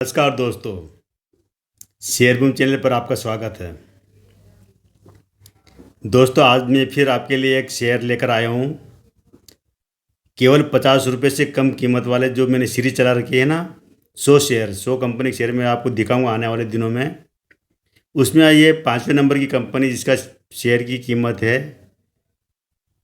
नमस्कार दोस्तों, शेयरबूम चैनल पर आपका स्वागत है। दोस्तों, आज मैं फिर आपके लिए एक शेयर लेकर आया हूँ। केवल 50 रुपये से कम कीमत वाले जो मैंने सीरीज चला रखी है ना, 100 कंपनी के शेयर मैं आपको दिखाऊंगा आने वाले दिनों में। उसमें ये 5वें नंबर की कंपनी जिसका शेयर की कीमत है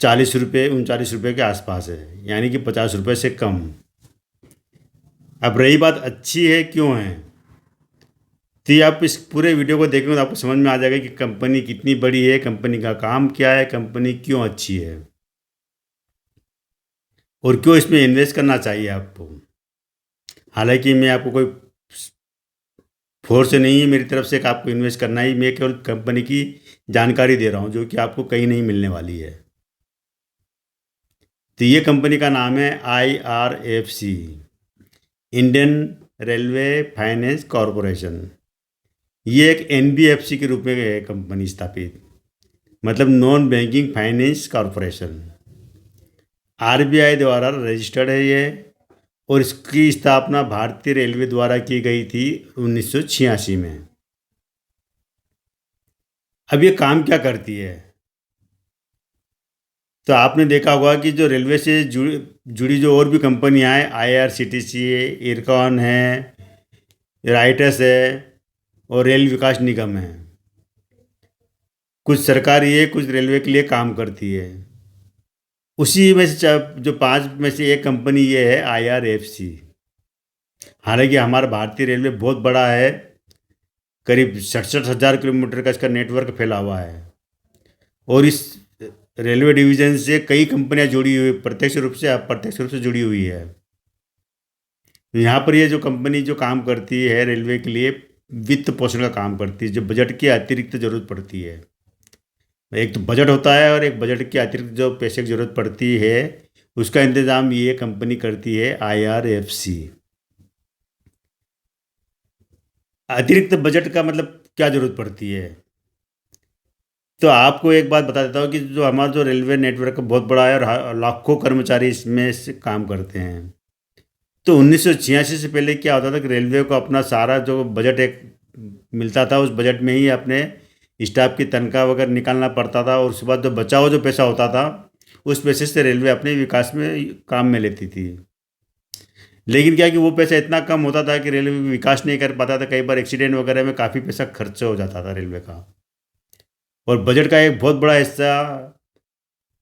40 रुपये 39 रुपये के आसपास है, यानी कि 50 रुपये से कम। अब रही बात अच्छी है क्यों है, तो ये आप इस पूरे वीडियो को देखेंगे तो आपको समझ में आ जाएगा कि कंपनी कितनी बड़ी है, कंपनी का काम क्या है, कंपनी क्यों अच्छी है और क्यों इसमें इन्वेस्ट करना चाहिए आपको। हालांकि मैं आपको कोई फोर्स नहीं है मेरी तरफ से कि आपको इन्वेस्ट करना ही, मैं केवल कंपनी की जानकारी दे रहा हूँ जो कि आपको कहीं नहीं मिलने वाली है। तो ये कंपनी का नाम है IRFC, Indian railway finance corporation. ये एक NBFC के रूप में है कंपनी स्थापित, मतलब non banking finance corporation. RBI द्वारा रजिस्टर्ड है ये, और इसकी स्थापना भारतीय रेलवे द्वारा की गई थी 1986 में। अब ये काम क्या करती है, तो आपने देखा होगा कि जो रेलवे से जुड़ी जो और भी कंपनियां हैं, IRCTC है, इरकॉन है, राइटस है और रेल विकास निगम है। कुछ सरकारी है, कुछ रेलवे के लिए काम करती है। उसी में से जो 5 में से एक कंपनी ये है IRFC। हालांकि हमारा भारतीय रेलवे बहुत बड़ा है, करीब 67,000 किलोमीटर का इसका नेटवर्क फैला हुआ है, और इस रेलवे डिवीजन से कई कंपनियां जुड़ी हुई, प्रत्यक्ष रूप से अप्रत्यक्ष रूप से जुड़ी हुई है। यहाँ पर ये जो कंपनी जो काम करती है रेलवे के लिए, वित्त पोषण का काम करती है, जो बजट की अतिरिक्त ज़रूरत पड़ती है। एक तो बजट होता है और एक बजट के अतिरिक्त जो पैसे की ज़रूरत पड़ती है उसका इंतज़ाम ये कंपनी करती है, IRFC। अतिरिक्त बजट का मतलब क्या ज़रूरत पड़ती है, तो आपको एक बात बता देता हूँ कि जो हमारा जो रेलवे नेटवर्क बहुत बड़ा है और लाखों कर्मचारी इसमें से काम करते हैं। तो 1986 से पहले क्या होता था कि रेलवे को अपना सारा जो बजट एक मिलता था, उस बजट में ही अपने स्टाफ की तनख्वाह वगैरह निकालना पड़ता था, और उसके बाद जो बचा हुआ जो पैसा होता था उस पैसे से रेलवे अपने विकास में काम में लेती थी। लेकिन क्या कि वो पैसा इतना कम होता था कि रेलवे विकास नहीं कर पाता था। कई बार एक्सीडेंट वगैरह में काफ़ी पैसा खर्च हो जाता था रेलवे का, और बजट का एक बहुत बड़ा हिस्सा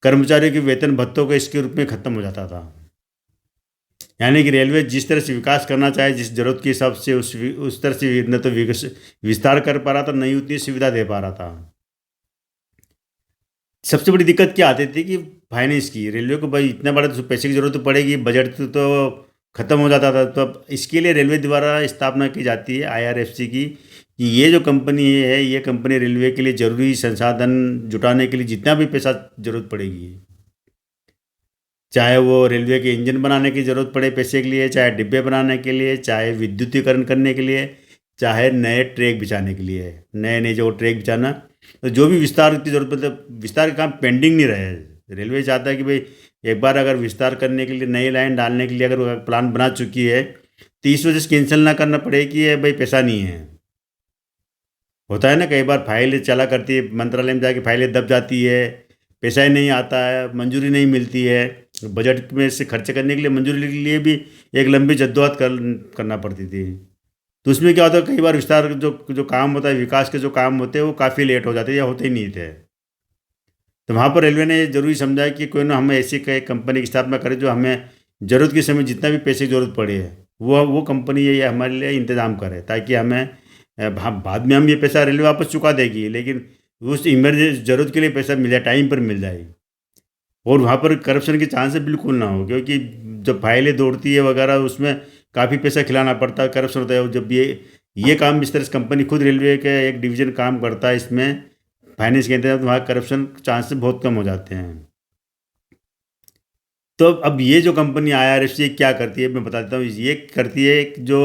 कर्मचारियों के वेतन भत्तों के इसके रूप में ख़त्म हो जाता था। यानी कि रेलवे जिस तरह से विकास करना चाहे, जिस जरूरत के हिसाब से उस तरह से न तो विस्तार कर पा रहा था, नहीं उतनी सुविधा दे पा रहा था। सबसे बड़ी दिक्कत क्या आती थी कि फाइनेंस की, रेलवे को भाई इतना बड़ा तो पैसे की जरूरत तो पड़ेगी, बजट तो ख़त्म हो जाता था। तो अब इसके लिए रेलवे द्वारा स्थापना की जाती है IRFC की, कि ये जो कंपनी है ये कंपनी रेलवे के लिए ज़रूरी संसाधन जुटाने के लिए जितना भी पैसा ज़रूरत पड़ेगी, चाहे वो रेलवे के इंजन बनाने की ज़रूरत पड़े पैसे के लिए, चाहे डिब्बे बनाने के लिए, चाहे विद्युतीकरण करने के लिए, चाहे नए ट्रैक बिछाने के लिए, नए नए जो ट्रैक बिछाना, तो जो भी विस्तार की जरूरत, मतलब विस्तार का काम पेंडिंग नहीं रहे। रेलवे चाहता है कि भाई एक बार अगर विस्तार करने के लिए, नई लाइन डालने के लिए अगर वो प्लान बना चुकी है, तो इस वजह से कैंसिल ना करना पड़े कि ये भाई पैसा नहीं है। होता है ना, कई बार फाइल चला करती है, मंत्रालय में जाके फाइलें दब जाती है, पैसा ही नहीं आता है, मंजूरी नहीं मिलती है। बजट में से खर्च करने के लिए, मंजूरी के लिए भी एक लंबी जद्दोजहद करना पड़ती थी। तो उसमें क्या होता है, कई बार विस्तार जो जो काम होता है, विकास के जो काम होते हैं वो काफ़ी लेट हो जाते हैं या होते ही नहीं थे। तो वहाँ पर रेलवे ने जरूरी समझा कि कोई ना, हम ऐसी कंपनी की स्थापना करें जो हमें ज़रूरत के समय जितना भी पैसे की ज़रूरत पड़े है वो कंपनी ये हमारे लिए इंतज़ाम करे, ताकि हमें बाद में हम ये पैसा रेलवे वापस चुका देगी, लेकिन उस इमरजेंसी ज़रूरत के लिए पैसा मिल जाए, टाइम पर मिल जाए, और वहाँ पर करप्शन के चांसेस बिल्कुल ना हो। क्योंकि जब फाइलें दौड़ती है वगैरह, उसमें काफ़ी पैसा खिलाना पड़ता है, करप्शन होता है। जब ये काम इस तरह से कंपनी खुद रेलवे के एक डिवीज़न काम करता है इसमें फाइनेंस के अंतर्गत, तो वहाँ करप्शन चांसेस बहुत कम हो जाते हैं। तो अब ये जो कंपनी IRFC क्या करती है मैं बता देता हूँ। ये करती है जो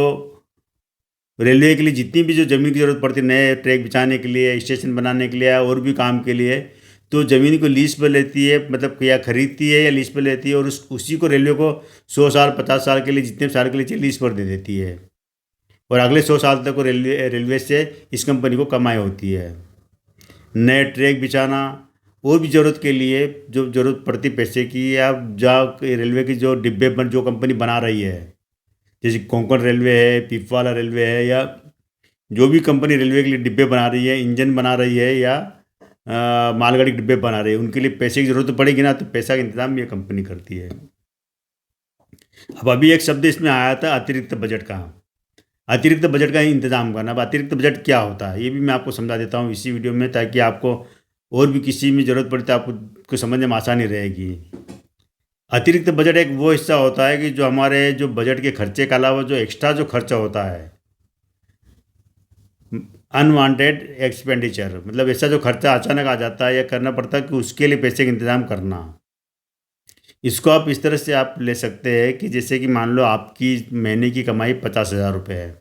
रेलवे के लिए जितनी भी जो ज़मीन की ज़रूरत पड़ती है, नए ट्रैक बिछाने के लिए, स्टेशन बनाने के लिए और भी काम के लिए, तो ज़मीन को लीज पर लेती है, मतलब या खरीदती है या लीज पर लेती है, और उसी को रेलवे को 100 साल 50 साल के लिए, जितने साल के लिए चाहिए लीज पर दे देती है। और अगले 100 साल तक वो रेलवे से इस कंपनी को कमाई होती है। नए ट्रैक बिछाना और भी ज़रूरत के लिए जो ज़रूरत पड़ती पैसे की, या रेलवे की जो डिब्बे जो कंपनी बना रही है, जैसे कोंकण रेलवे है, पिपवाला रेलवे है, या जो भी कंपनी रेलवे के लिए डिब्बे बना रही है, इंजन बना रही है, या मालगाड़ी के डिब्बे बना रही है, उनके लिए पैसे की ज़रूरत पड़ेगी ना, तो पैसा का इंतजाम ये कंपनी करती है। अब अभी एक शब्द इसमें आया था अतिरिक्त बजट का। अतिरिक्त बजट का इंतजाम करना। अब अतिरिक्त बजट क्या होता है ये भी मैं आपको समझा देता हूँ इसी वीडियो में, ताकि आपको और भी किसी में ज़रूरत पड़े तो आपको समझने में आसानी रहेगी। अतिरिक्त बजट एक वो हिस्सा होता है कि जो हमारे जो बजट के खर्चे के अलावा जो एक्स्ट्रा जो खर्चा होता है, अनवांटेड एक्सपेंडिचर, मतलब ऐसा जो खर्चा अचानक आ जाता है या करना पड़ता है कि उसके लिए पैसे का इंतजाम करना। इसको आप इस तरह से आप ले सकते हैं कि जैसे कि मान लो आपकी महीने की कमाई 50,000 रुपये है।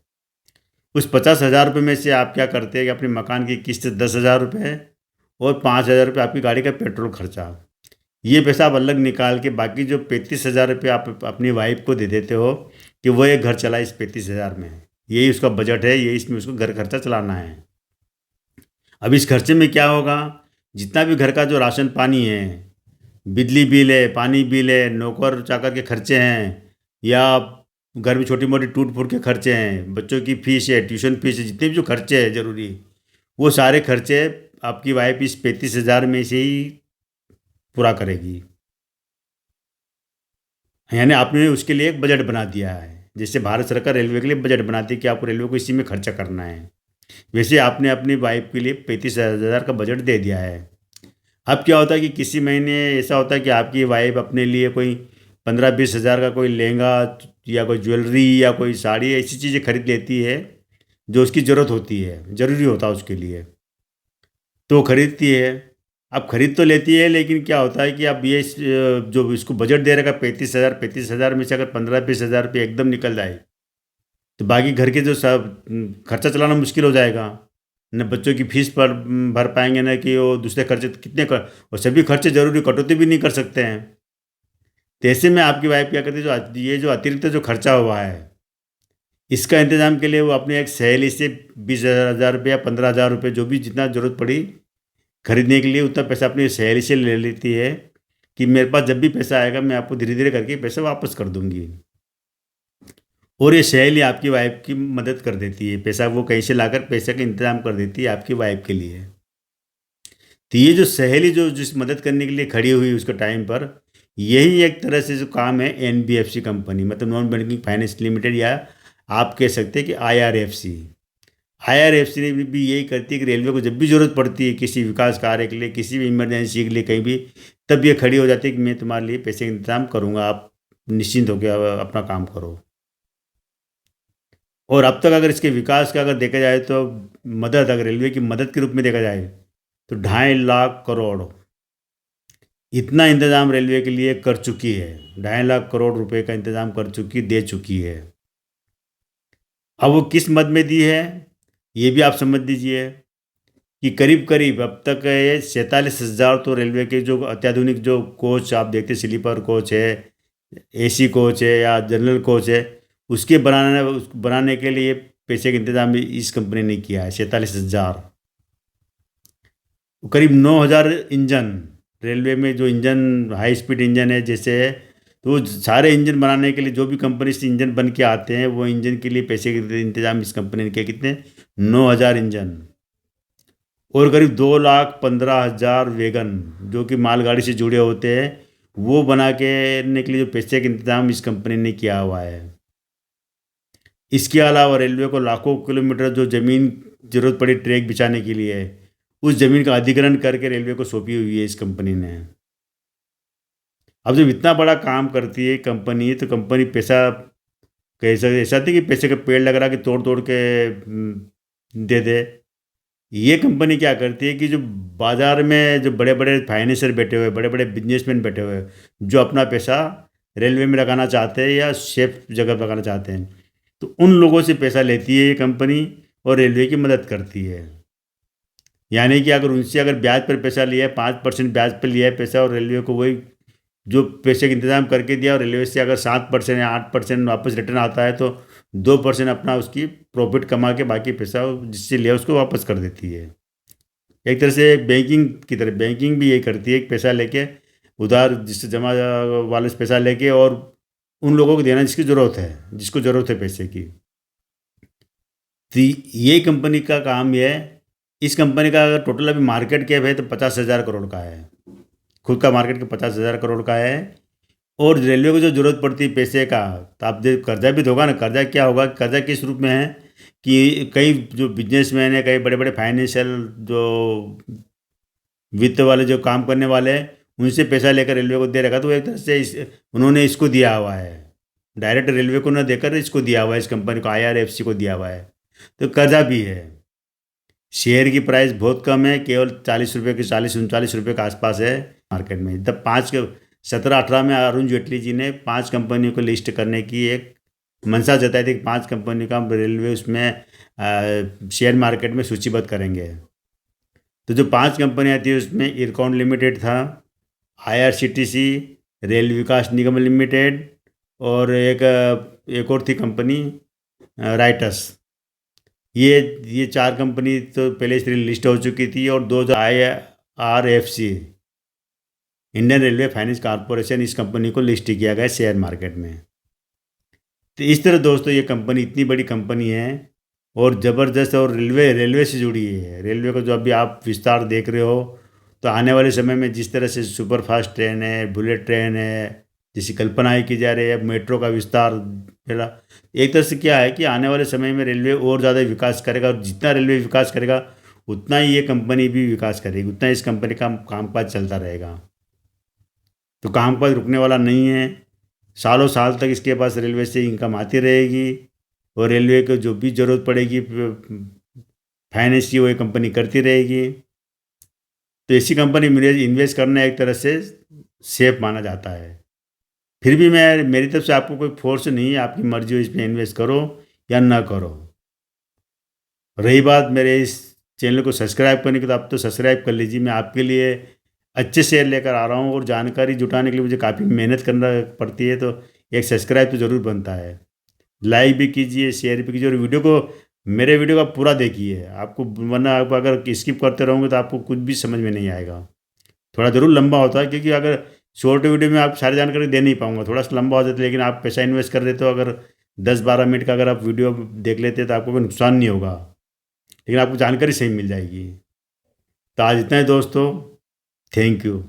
उस 50,000 रुपये में से आप क्या करते हैं कि अपने मकान की किस्त 10,000 रुपये है और 5,000 रुपये आपकी गाड़ी का पेट्रोल खर्चा। ये पैसा आप अलग निकाल के बाकी जो 35,000 रुपये आप अपनी वाइफ को दे देते हो कि वो एक घर चलाए इस 35,000 में। यही उसका बजट है, यही इसमें उसको घर खर्चा चलाना है। अब इस खर्चे में क्या होगा, जितना भी घर का जो राशन पानी है, बिजली बिल है, पानी बिल है, नौकर चाकर के खर्चे हैं, या घर में छोटी मोटी टूट फूट के खर्चे हैं, बच्चों की फीस है, ट्यूशन फीस है, जितने भी जो खर्चे हैं ज़रूरी, वो सारे खर्चे आपकी वाइफ इस 35,000 में से ही पूरा करेगी। यानी आपने उसके लिए एक बजट बना दिया है। जैसे भारत सरकार रेलवे के लिए बजट बनाती है कि आपको रेलवे को इसी में खर्चा करना है, वैसे आपने अपनी वाइफ के लिए 35,000 का बजट दे दिया है। अब क्या होता है कि किसी महीने ऐसा होता है कि आपकी वाइफ अपने लिए कोई 15-20 हज़ार का कोई लहंगा या कोई ज्वेलरी या कोई साड़ी ऐसी चीज़ें खरीद लेती है जो उसकी ज़रूरत होती है, ज़रूरी होता है उसके लिए, तो वो खरीदती है। अब खरीद तो लेती है, लेकिन क्या होता है कि अब ये जो इसको बजट दे रखा 35,000 में से अगर 15-20 हज़ार रुपये एकदम निकल जाए तो बाकी घर के जो सब खर्चा चलाना मुश्किल हो जाएगा। न बच्चों की फीस पर भर पाएंगे, न कि वो दूसरे खर्चे कितने कर, और सभी खर्चे जरूरी कटौती भी नहीं कर सकते हैं। तो ऐसे में आपकी वाइफ क्या करती है, जो ये जो अतिरिक्त जो खर्चा हुआ है इसका इंतजाम के लिए वो अपने एक सहेली से 20,000 रुपये या 15,000 रुपये जो भी जितना ज़रूरत पड़ी खरीदने के लिए उतना पैसा अपनी सहेली से ले लेती है कि मेरे पास जब भी पैसा आएगा मैं आपको धीरे धीरे करके पैसा वापस कर दूंगी। और ये सहेली आपकी वाइफ की मदद कर देती है, पैसा वो कहीं से लाकर पैसे का इंतजाम कर देती है आपकी वाइफ के लिए। तो ये जो सहेली जो जिस मदद करने के लिए खड़ी हुई उसके टाइम पर, यही एक तरह से जो काम है एनबीएफसी कंपनी, मतलब नॉन बैंकिंग फाइनेंस लिमिटेड, या आप कह सकते हैं कि आईआरएफसी। आईआरएफसी ने भी यही करती है कि रेलवे को जब भी ज़रूरत पड़ती है किसी विकास कार्य के लिए, किसी भी इमरजेंसी के लिए, कहीं भी, तब ये खड़ी हो जाती है कि मैं तुम्हारे लिए पैसे का इंतजाम करूँगा, आप निश्चिंत होकर अपना काम करो। और अब तक अगर इसके विकास का अगर देखा जाए तो मदद, अगर रेलवे की मदद के रूप में देखा जाए तो 2.5 लाख करोड़ इतना इंतज़ाम रेलवे के लिए कर चुकी है। 2.5 लाख करोड़ रुपए का इंतज़ाम कर चुकी, दे चुकी है। अब वो किस मद में दी है ये भी आप समझ लीजिए कि करीब करीब अब तक ये 47,000 तो रेलवे के जो अत्याधुनिक जो कोच आप देखते, स्लीपर कोच है, एसी कोच है या जनरल कोच है, उसके बनाने के लिए पैसे का इंतजाम भी इस कंपनी ने किया है। 47,000, करीब 9,000 इंजन, रेलवे में जो इंजन हाई स्पीड इंजन है जैसे है, तो वो सारे इंजन बनाने के लिए जो भी कंपनी से इंजन बन के आते हैं वो इंजन के लिए पैसे के इंतजाम इस कंपनी ने किया। कितने? 9,000 इंजन। और करीब 2,15,000 वैगन जो कि मालगाड़ी से जुड़े होते हैं, वो बना के लिए जो पैसे का इंतजाम इस कंपनी ने किया हुआ है। इसके अलावा रेलवे को लाखों किलोमीटर जो ज़मीन ज़रूरत पड़ी ट्रैक बिछाने के लिए, उस ज़मीन का अधिग्रहण करके रेलवे को सौंपी हुई है इस कंपनी ने। अब जब इतना बड़ा काम करती है कंपनी, तो कंपनी पैसा कैसा ऐसा थी कि पैसे का पेड़ लग रहा कि तोड़ तोड़ के दे दे। ये कंपनी क्या करती है कि जो बाज़ार में जो बड़े बड़े फाइनेंसर बैठे हुए, बड़े बड़े बिजनेसमैन बैठे हुए, जो अपना पैसा रेलवे में लगाना चाहते हैं या सेफ जगह पर लगाना चाहते हैं, तो उन लोगों से पैसा लेती है ये कंपनी और रेलवे की मदद करती है। यानी कि अगर उनसे अगर ब्याज पर पैसा लिया है, 5% ब्याज पर लिया है पैसा, और रेलवे को वही जो पैसे का इंतजाम करके दिया, और रेलवे से अगर 7% या 8% वापस रिटर्न आता है, तो 2% अपना उसकी प्रॉफिट कमा के बाकी पैसा जिससे लिया उसको वापस कर देती है। एक तरह से बैंकिंग की तरह बैंकिंग भी यही करती है कि पैसा लेके उधार जिससे जमा वाले से पैसा लेके और उन लोगों को देना जिसको ज़रूरत है पैसे की। तो ये कंपनी का काम ये है। इस कंपनी का अगर टोटल अभी मार्केट कैप है तो 50,000 करोड़ का है। खुद का मार्केट के 50,000 करोड़ का है। और रेलवे को जो ज़रूरत पड़ती है पैसे का, तो आप जो कर्जा भी दोगा ना, कर्जा क्या होगा, कर्जा किस रूप में है कि कई जो बिजनेसमैन है, कई बड़े बड़े फाइनेंशियल जो वित्त वाले जो काम करने वाले हैं, उनसे पैसा लेकर रेलवे को दे रखा। तो एक तरह से उन्होंने इसको दिया हुआ है, डायरेक्ट रेलवे को न देकर इसको दिया हुआ है, इस कंपनी को IRFC को दिया हुआ है। तो कर्जा भी है। शेयर की प्राइस बहुत कम है, केवल 40 रुपये के 40-39 रुपये के आसपास है मार्केट में। तब 17-18 में अरुण जेटली जी ने 5 कंपनियों को लिस्ट करने की एक मंशा जताई थी कि 5 कंपनी का रेलवे उसमें शेयर मार्केट में सूचीबद्ध करेंगे। तो जो 5 कंपनियाँ थी उसमें इरकॉन लिमिटेड था, IRCTC, रेल विकास निगम लिमिटेड, और एक और थी कंपनी राइटस। ये 4 कंपनी तो पहले से लिस्ट हो चुकी थी। और 2 IRFC, Indian railway finance corporation, इस कंपनी को लिस्ट किया गया शेयर मार्केट में। तो इस तरह दोस्तों ये कंपनी इतनी बड़ी कंपनी है और ज़बरदस्त, और रेलवे से जुड़ी है। रेलवे को जो अभी आप विस्तार देख रहे हो, तो आने वाले समय में जिस तरह से सुपर फास्ट ट्रेन है, बुलेट ट्रेन है, जिसकी कल्पना ही की जा रही है, मेट्रो का विस्तार पहला, एक तरह से क्या है कि आने वाले समय में रेलवे और ज़्यादा विकास करेगा। और जितना रेलवे विकास करेगा उतना ही ये कंपनी भी विकास करेगी, उतना इस कंपनी का कामकाज चलता रहेगा। तो कामकाज रुकने वाला नहीं है। सालों साल तक इसके पास रेलवे से इनकम आती रहेगी। और रेलवे को जो भी ज़रूरत पड़ेगी फाइनेंस की, वो ये कंपनी करती रहेगी। तो ऐसी कंपनी में इन्वेस्ट करना एक तरह से सेफ माना जाता है। फिर भी मेरी तरफ से आपको कोई फोर्स नहीं है, आपकी मर्जी हो इसमें इन्वेस्ट करो या ना करो। रही बात मेरे इस चैनल को सब्सक्राइब करने की, तो आप तो सब्सक्राइब कर लीजिए। मैं आपके लिए अच्छे शेयर लेकर आ रहा हूँ और जानकारी जुटाने के लिए मुझे काफ़ी मेहनत करना पड़ती है। तो एक सब्सक्राइब तो ज़रूर बनता है। लाइक भी कीजिए, शेयर भी कीजिए, और मेरे वीडियो का पूरा देखिए। आपको, वरना आप अगर स्किप करते रहोगे तो आपको कुछ भी समझ में नहीं आएगा। थोड़ा ज़रूर लंबा होता है, क्योंकि अगर शॉर्ट वीडियो में आप सारी जानकारी दे नहीं पाऊंगा, थोड़ा सा लंबा हो जाता है। लेकिन आप पैसा इन्वेस्ट कर देते हो, अगर 10-12 मिनट का अगर आप वीडियो देख लेते हैं तो आपको कोई नुकसान नहीं होगा, लेकिन आपको जानकारी सही मिल जाएगी। तो आज इतना ही दोस्तों, थैंक यू।